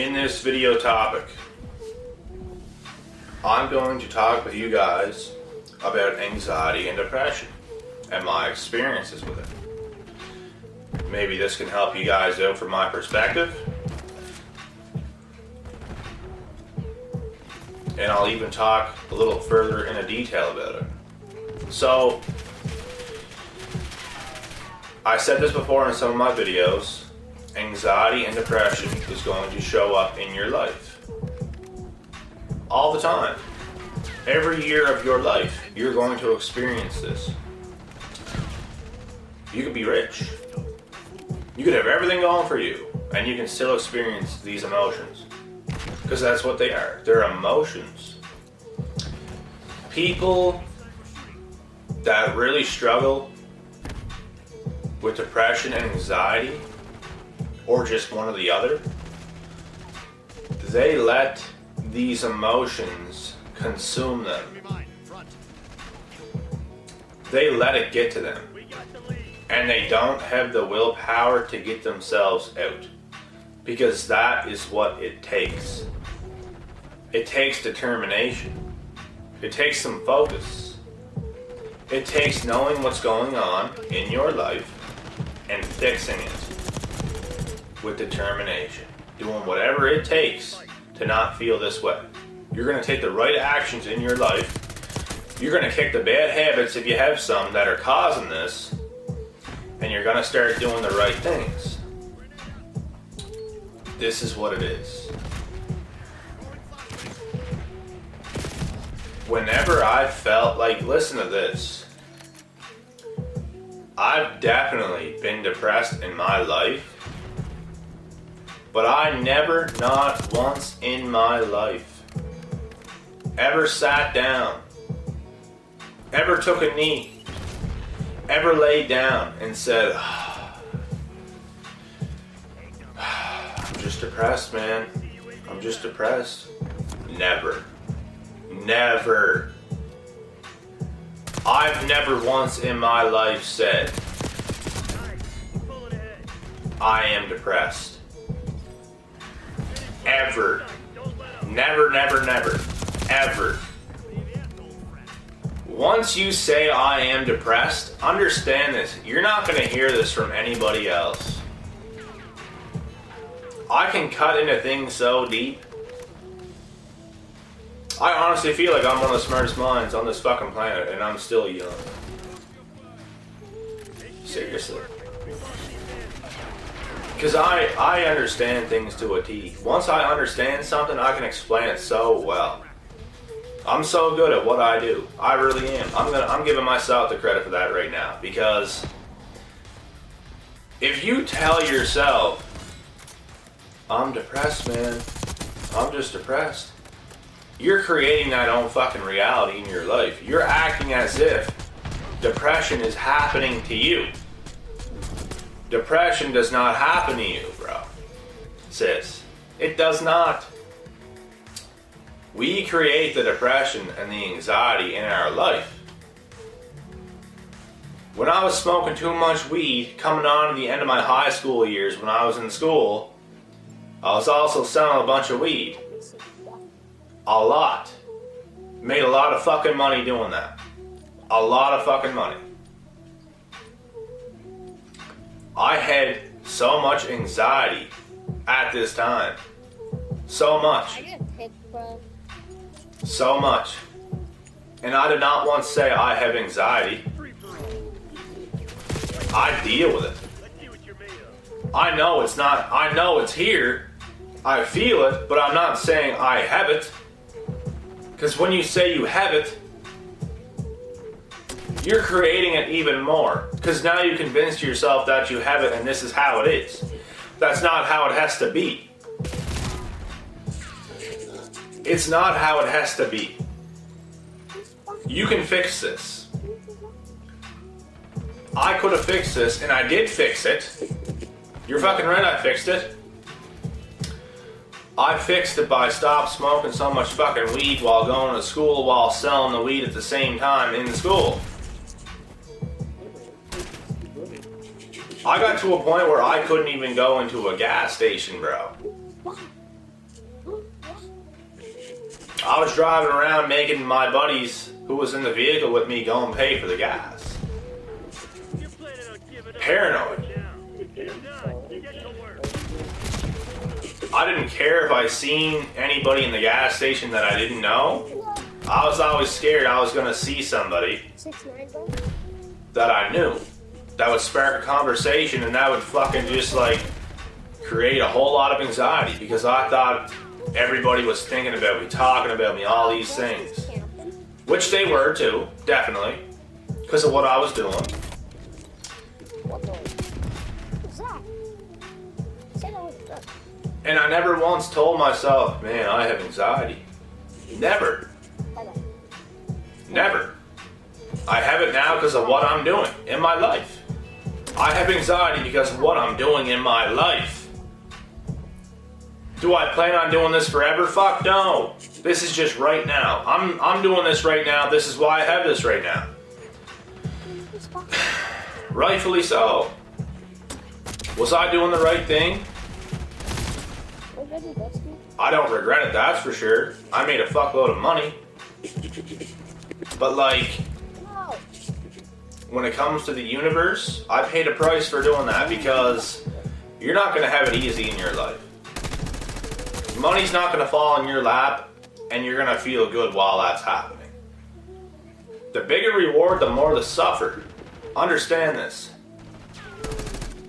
In this video topic, I'm going to talk with you guys about anxiety and depression and my experiences with it. Maybe this can help you guys out from my perspective. And I'll even talk a little further in detail about it. So, I said this before in some of my videos, anxiety and depression is going to show up in your life. All the time. Every year of your life, you're going to experience this. You could be rich. You could have everything going for you, and you can still experience these emotions. Because that's what they are. They're emotions. People that really struggle with depression and anxiety, or just one or the other, they let these emotions consume them. They let it get to them. And they don't have the willpower to get themselves out. Because that is what it takes. It takes determination. It takes some focus. It takes knowing what's going on in your life and fixing it with determination. Doing whatever it takes to not feel this way. You're going to take the right actions in your life. You're going to kick the bad habits, if you have some, that are causing this. And you're going to start doing the right things. This is what it is. Whenever I felt like, listen to this, I've definitely been depressed in my life, but I never, not once in my life, ever sat down, ever took a knee, ever laid down and said, I'm just depressed, man. I'm just depressed. Never. Never. I've never once in my life said, I am depressed. Ever. Never, never, never. Ever. Once you say I am depressed, understand this. You're not going to hear this from anybody else. I can cut into things so deep. I honestly feel like I'm one of the smartest minds on this fucking planet, and I'm still young. Seriously. Because I understand things to a T. Once I understand something, I can explain it so well. I'm so good at what I do. I really am. I'm giving myself the credit for that right now. Because if you tell yourself, I'm depressed, man. I'm just depressed. You're creating that own fucking reality in your life. You're acting as if depression is happening to you. Depression does not happen to you, bro. Sis. It does not. We create the depression and the anxiety in our life. When I was smoking too much weed, coming on to the end of my high school years when I was in school, I was also selling a bunch of weed. A lot. Made a lot of fucking money doing that. A lot of fucking money. I had so much anxiety at this time. So much. So much. And I did not once say I have anxiety. I deal with it. I know it's not, I know it's here. I feel it, but I'm not saying I have it. Because when you say you have it, you're creating it even more. Because now you convinced yourself that you have it and this is how it is. That's not how it has to be. It's not how it has to be. You can fix this. I could have fixed this, and I did fix it. You're fucking right, I fixed it. I fixed it by stop smoking so much fucking weed while going to school while selling the weed at the same time in school. I got to a point where I couldn't even go into a gas station, bro. I was driving around making my buddies who was in the vehicle with me go and pay for the gas. Paranoid. I didn't care if I seen anybody in the gas station that I didn't know. I was always scared I was going to see somebody that I knew. That would spark a conversation and that would fucking just like create a whole lot of anxiety because I thought everybody was thinking about me, talking about me, all these things. Which they were too, definitely. Because of what I was doing. And I never once told myself, man, I have anxiety. Never. Never. I have it now because of what I'm doing in my life. I have anxiety because of what I'm doing in my life. Do I plan on doing this forever? Fuck no. This is just right now. I'm doing this right now. This is why I have this right now. Rightfully so. Was I doing the right thing? I don't regret it, that's for sure. I made a fuckload of money. But like, when it comes to the universe, I paid a price for doing that because you're not going to have it easy in your life. Money's not going to fall in your lap and you're going to feel good while that's happening. The bigger reward, the more the suffer. Understand this.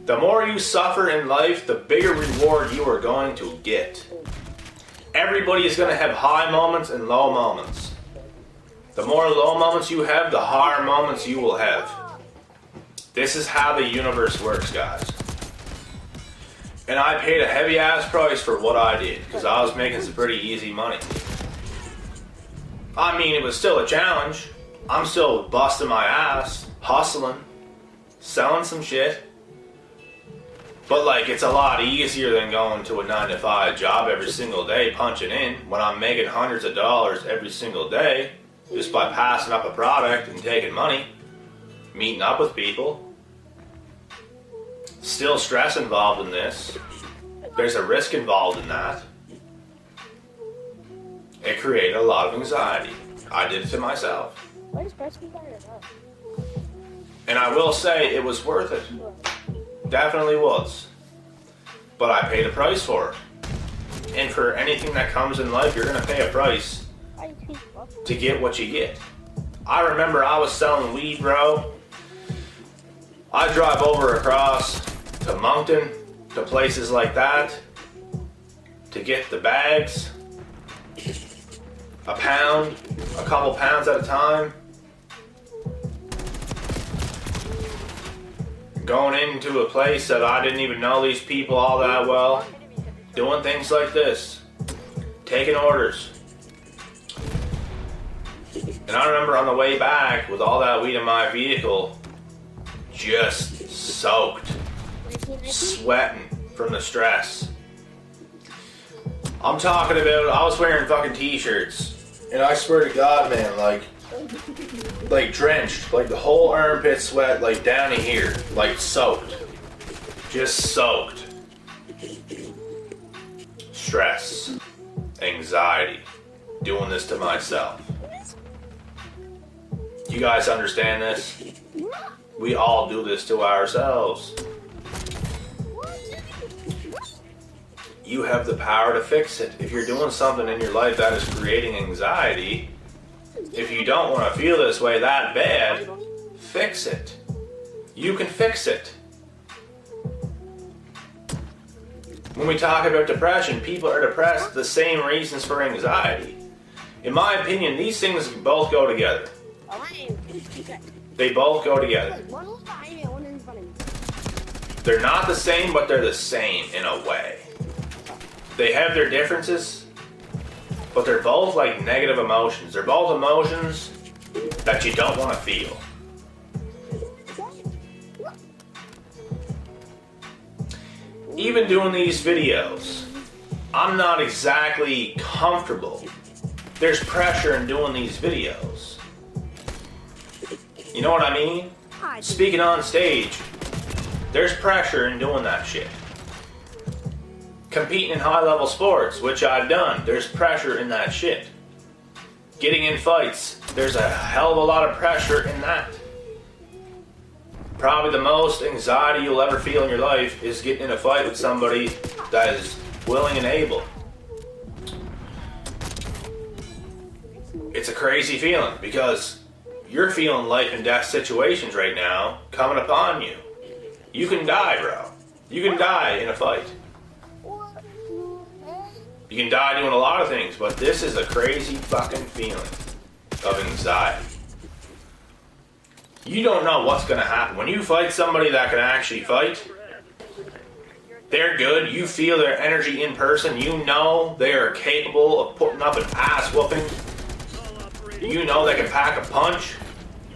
The more you suffer in life, the bigger reward you are going to get. Everybody is going to have high moments and low moments. The more low moments you have, the higher moments you will have. This is how the universe works, guys. And I paid a heavy ass price for what I did, because I was making some pretty easy money. I mean, it was still a challenge. I'm still busting my ass, hustling, selling some shit. But like, it's a lot easier than going to a 9-to-5 job every single day, punching in, when I'm making hundreds of dollars every single day, just by passing up a product and taking money, meeting up with people. Still stress involved in this. There's a risk involved in that. It created a lot of anxiety. I did it to myself. And I will say it was worth it. Definitely was. But I paid a price for it. And for anything that comes in life, you're going to pay a price to get what you get. I remember I was selling weed, bro. I drive over across to Moncton, to places like that, to get the bags. A pound, a couple pounds at a time. Going into a place that I didn't even know these people all that well. Doing things like this. Taking orders. And I remember on the way back with all that weed in my vehicle, just soaked. Sweating from the stress. I'm talking about, I was wearing fucking t-shirts. And I swear to God, man, like drenched, like the whole armpit sweat, like down to here, like soaked, just soaked. Stress, anxiety, doing this to myself. You guys understand this? We all do this to ourselves. You have the power to fix it. If you're doing something in your life that is creating anxiety, if you don't want to feel this way that bad, fix it. You can fix it. When we talk about depression, people are depressed for the same reasons for anxiety. In my opinion, these things both go together. They both go together. They're not the same, but they're the same in a way. They have their differences, but they're both like negative emotions. They're both emotions that you don't want to feel. Even doing these videos, I'm not exactly comfortable. There's pressure in doing these videos. You know what I mean? Speaking on stage, there's pressure in doing that shit. Competing in high-level sports, which I've done, there's pressure in that shit. getting in fights. There's a hell of a lot of pressure in that. Probably the most anxiety you'll ever feel in your life is getting in a fight with somebody that is willing and able. It's a crazy feeling because you're feeling life and death situations right now coming upon you. You can die, bro. You can die in a fight. You can die doing a lot of things, but this is a crazy fucking feeling of anxiety. You don't know what's going to happen. When you fight somebody that can actually fight, they're good. You feel their energy in person. You know they are capable of putting up an ass whooping. You know they can pack a punch.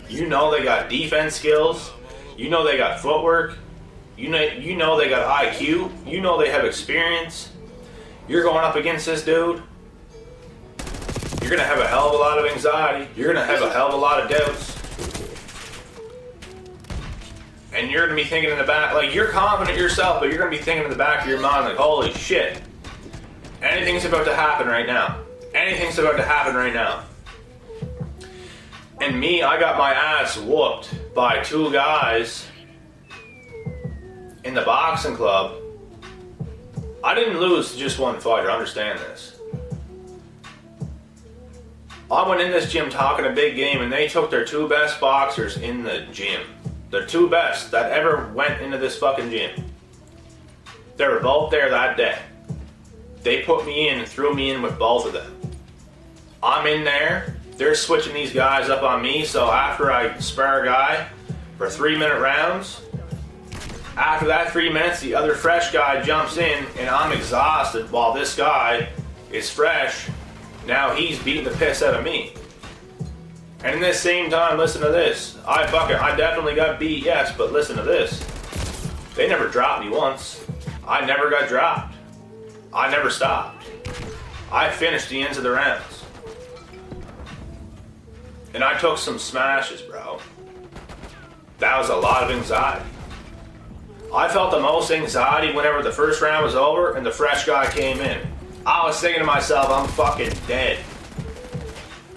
You know they got defense skills. You know they got footwork. You know they got IQ. You know they have experience. You're going up against this dude. You're going to have a hell of a lot of anxiety. You're going to have a hell of a lot of doubts. And you're going to be thinking in the back, like, you're confident yourself, but you're going to be thinking in the back of your mind, like, holy shit. Anything's about to happen right now. Anything's about to happen right now. And me, I got my ass whooped by two guys in the boxing club. I didn't lose to just one fighter, understand this. I went in this gym talking a big game, and they took their two best boxers in the gym. Their two best that ever went into this fucking gym. They were both there that day. They put me in and threw me in with both of them. I'm in there. They're switching these guys up on me, so after I spar a guy for 3-minute rounds, after that 3 minutes, the other fresh guy jumps in, and I'm exhausted while this guy is fresh. Now he's beating the piss out of me. And in this same time, listen to this. I definitely got beat, yes, but listen to this. They never dropped me once. I never got dropped. I never stopped. I finished the ends of the rounds. And I took some smashes, bro. That was a lot of anxiety. I felt the most anxiety whenever the first round was over and the fresh guy came in. I was thinking to myself, I'm fucking dead.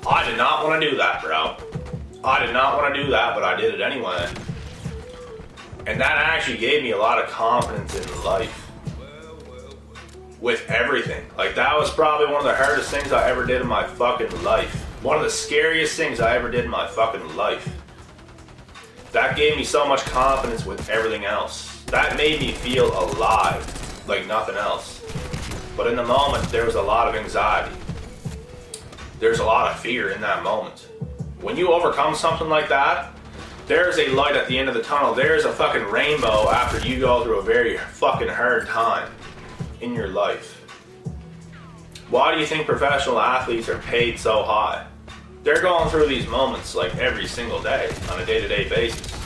I did not want to do that, bro. I did not want to do that, but I did it anyway. And that actually gave me a lot of confidence in life. With everything. Like, that was probably one of the hardest things I ever did in my fucking life. One of the scariest things I ever did in my fucking life. That gave me so much confidence with everything else. That made me feel alive like nothing else. But in the moment, there was a lot of anxiety. There's a lot of fear in that moment. When you overcome something like that, there's a light at the end of the tunnel. There's a fucking rainbow after you go through a very fucking hard time in your life. Why do you think professional athletes are paid so high? They're going through these moments like every single day on a day-to-day basis.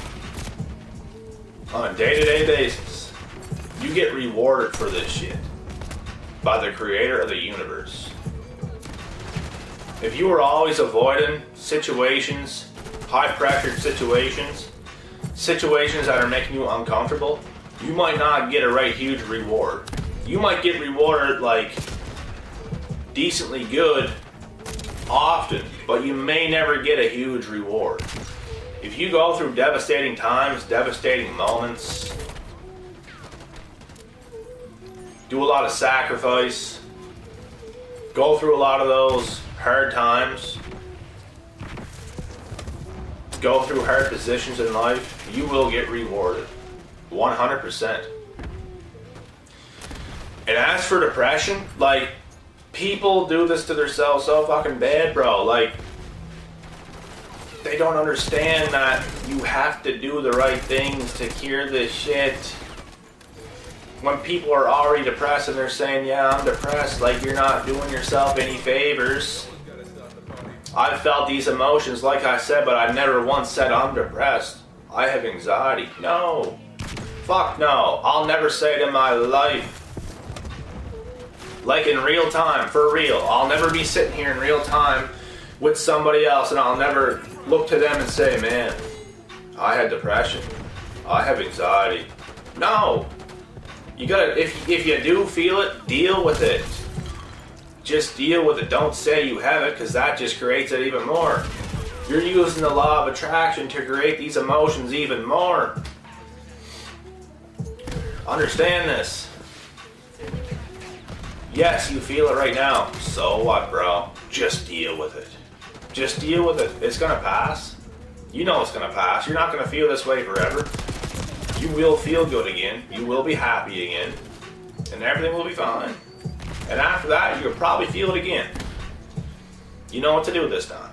On a day-to-day basis, you get rewarded for this shit by the creator of the universe. If you were always avoiding situations, high-pressured situations that are making you uncomfortable, you might not get a right huge reward. You might get rewarded like decently good often, but you may never get a huge reward. If you go through devastating times, devastating moments, do a lot of sacrifice, go through a lot of those hard times, go through hard positions in life, you will get rewarded. 100%. And as for depression, like, people do this to themselves so fucking bad, bro. Like, they don't understand that you have to do the right things to cure this shit. When people are already depressed and they're saying, yeah, I'm depressed, like, you're not doing yourself any favors. I've felt these emotions, like I said, but I never once said I'm depressed. I have anxiety. No. Fuck no. I'll never say it in my life. Like in real time, for real. I'll never be sitting here in real time with somebody else and I'll never look to them and say, man, I had depression. I have anxiety. No. You gotta, if you do feel it, deal with it. Just deal with it. Don't say you have it, because that just creates it even more. You're using the law of attraction to create these emotions even more. Understand this. Yes, you feel it right now. So what, bro? Just deal with it. Just deal with it. It's gonna pass. You know it's gonna pass. You're not gonna feel this way forever. You will feel good again. You will be happy again. And everything will be fine. And after that, you'll probably feel it again. You know what to do this time.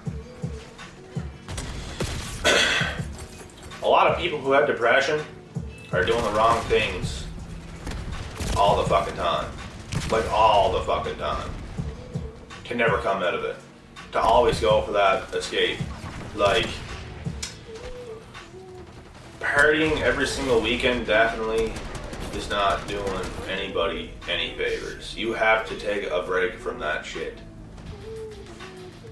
A lot of people who have depression are doing the wrong things all the fucking time. Like all the fucking time. Can never come out of it. To always go for that escape. Like, partying every single weekend definitely is not doing anybody any favors. You have to take a break from that shit.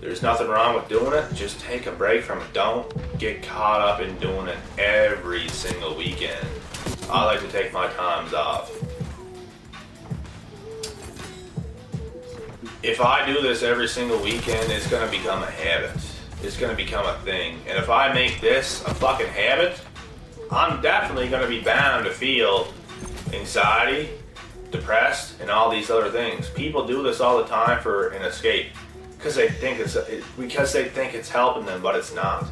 There's nothing wrong with doing it. Just take a break from it. Don't get caught up in doing it every single weekend. I like to take my times off. If I do this every single weekend, it's going to become a habit. It's going to become a thing. And if I make this a fucking habit, I'm definitely going to be bound to feel anxiety, depressed, and all these other things. People do this all the time for an escape because they think it's helping them, but it's not.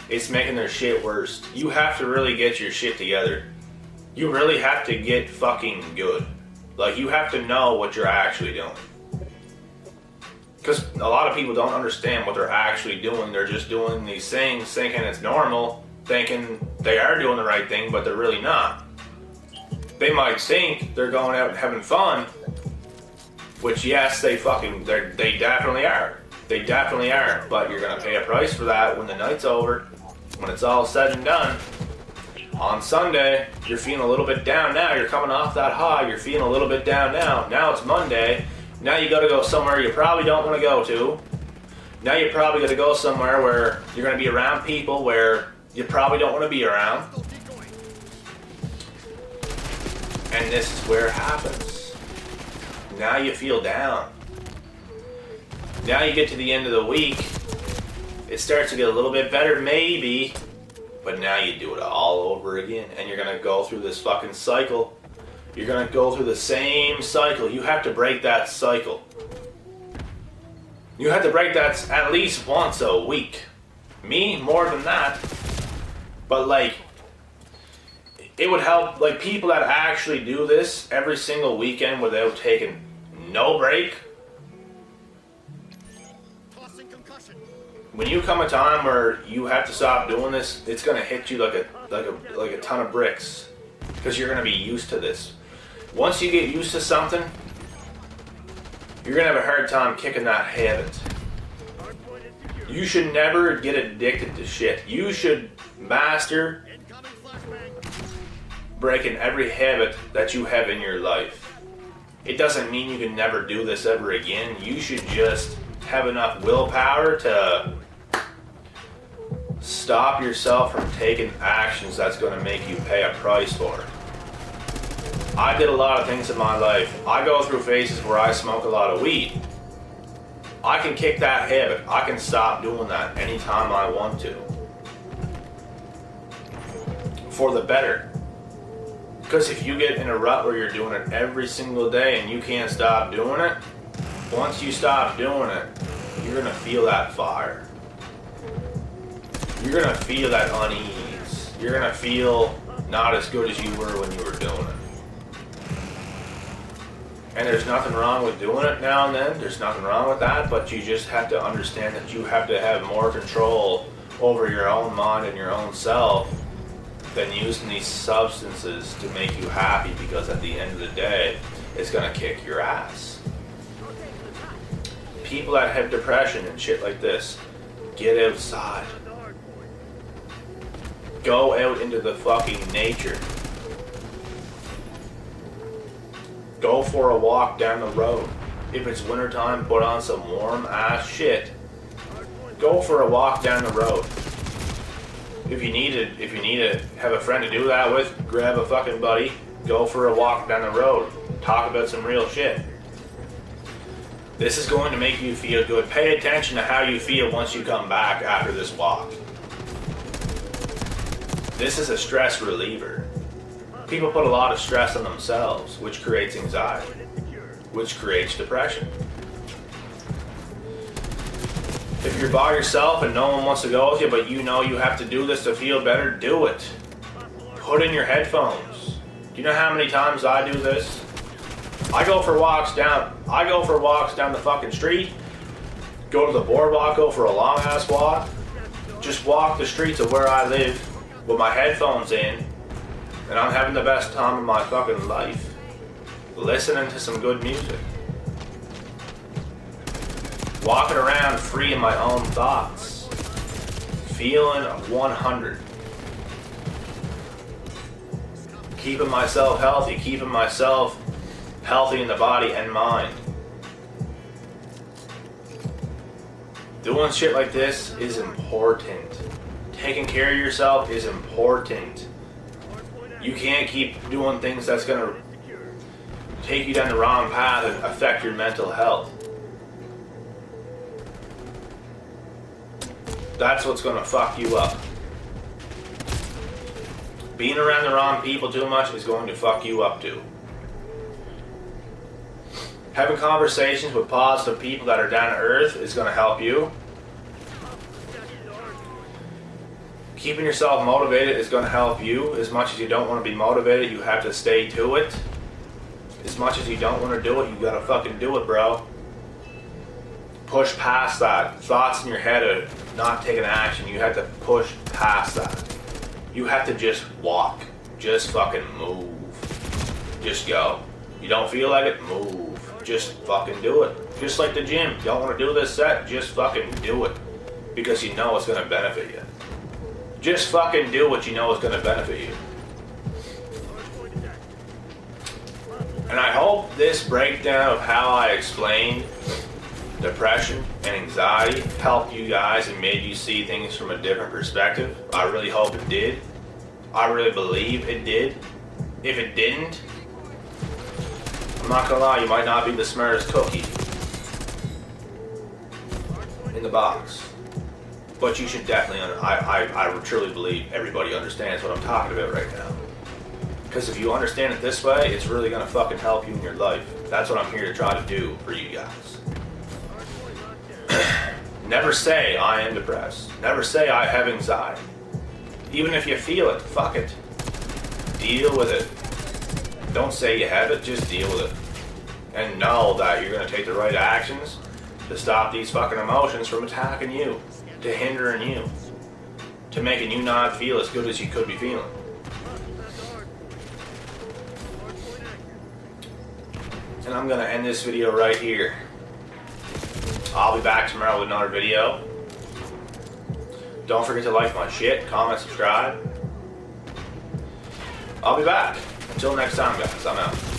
It's making their shit worse. You have to really get your shit together. You really have to get fucking good. Like, you have to know what you're actually doing. Because a lot of people don't understand what they're actually doing. They're just doing these things thinking it's normal, thinking they are doing the right thing, but they're really not. They might think they're going out and having fun, which yes, they definitely are. They definitely are, but you're gonna pay a price for that when the night's over, when it's all said and done. On Sunday, you're feeling a little bit down now. You're coming off that high. You're feeling a little bit down now. Now it's Monday. Now you gotta go somewhere you probably don't want to go to. Now you're probably gonna go somewhere where you're gonna be around people where you probably don't want to be around. And this is where it happens. Now you feel down. Now you get to the end of the week. It starts to get a little bit better, maybe. But now you do it all over again. And you're going to go through this fucking cycle. You're going to go through the same cycle. You have to break that cycle. You have to break that at least once a week. Me, more than that. But like, it would help, like, people that actually do this every single weekend without taking no break. When you come a time where you have to stop doing this, it's gonna hit you like a ton of bricks, because you're gonna be used to this. Once you get used to something, you're gonna have a hard time kicking that habit. You should never get addicted to shit. You should master breaking every habit that you have in your life. It doesn't mean you can never do this ever again. You should just have enough willpower to stop yourself from taking actions that's going to make you pay a price for it. I did a lot of things in my life. I go through phases where I smoke a lot of weed. I can kick that habit. I can stop doing that anytime I want to. For the better. Because if you get in a rut where you're doing it every single day and you can't stop doing it, once you stop doing it, you're going to feel that fire. You're going to feel that unease. You're going to feel not as good as you were when you were doing it. And there's nothing wrong with doing it now and then. There's nothing wrong with that, but you just have to understand that you have to have more control over your own mind and your own self than using these substances to make you happy, because at the end of the day, it's going to kick your ass. People that have depression and shit like this, get outside. Go out into the fucking nature. Go for a walk down the road. If it's wintertime, put on some warm ass shit. Go for a walk down the road. If you need to have a friend to do that with, grab a fucking buddy, go for a walk down the road, talk about some real shit. This is going to make you feel good. Pay attention to how you feel once you come back after this walk. This is a stress reliever. People put a lot of stress on themselves, which creates anxiety, which creates depression. If you're by yourself and no one wants to go with you, but you know you have to do this to feel better, do it. Put in your headphones. Do you know how many times I do this? I go for walks down the fucking street, go to the boardwalk, go for a long ass walk, just walk the streets of where I live with my headphones in, and I'm having the best time of my fucking life, listening to some good music. Walking around free in my own thoughts, feeling 100. Keeping myself healthy, in the body and mind. Doing shit like this is important. Taking care of yourself is important. You can't keep doing things that's gonna take you down the wrong path and affect your mental health. That's what's gonna fuck you up. Being around the wrong people too much is going to fuck you up too. Having conversations with positive people that are down to earth is going to help you. Keeping yourself motivated is going to help you. As much as you don't want to be motivated, you have to stay to it. As much as you don't want to do it, you got to fucking do it, bro. Push past that. Thoughts in your head of not taking action. You have to push past that. You have to just walk. Just fucking move. Just go. You don't feel like it? Move. Just fucking do it. Just like the gym. You don't want to do this set? Just fucking do it. Because you know it's going to benefit you. Just fucking do what you know is going to benefit you. And I hope this breakdown of how I explained depression and anxiety helped you guys and made you see things from a different perspective. I really hope it did. I really believe it did. If it didn't, I'm not gonna lie, you might not be the smartest cookie in the box. But you should definitely, I truly believe everybody understands what I'm talking about right now. Because if you understand it this way, it's really gonna fucking help you in your life. That's what I'm here to try to do for you guys. Never say I am depressed. Never say I have anxiety. Even if you feel it, fuck it. Deal with it. Don't say you have it, just deal with it. And know that you're going to take the right actions to stop these fucking emotions from attacking you, to hindering you, to making you not feel as good as you could be feeling. And I'm going to end this video right here. I'll be back tomorrow with another video. Don't forget to like my shit, comment, subscribe. I'll be back. Until next time, guys, I'm out.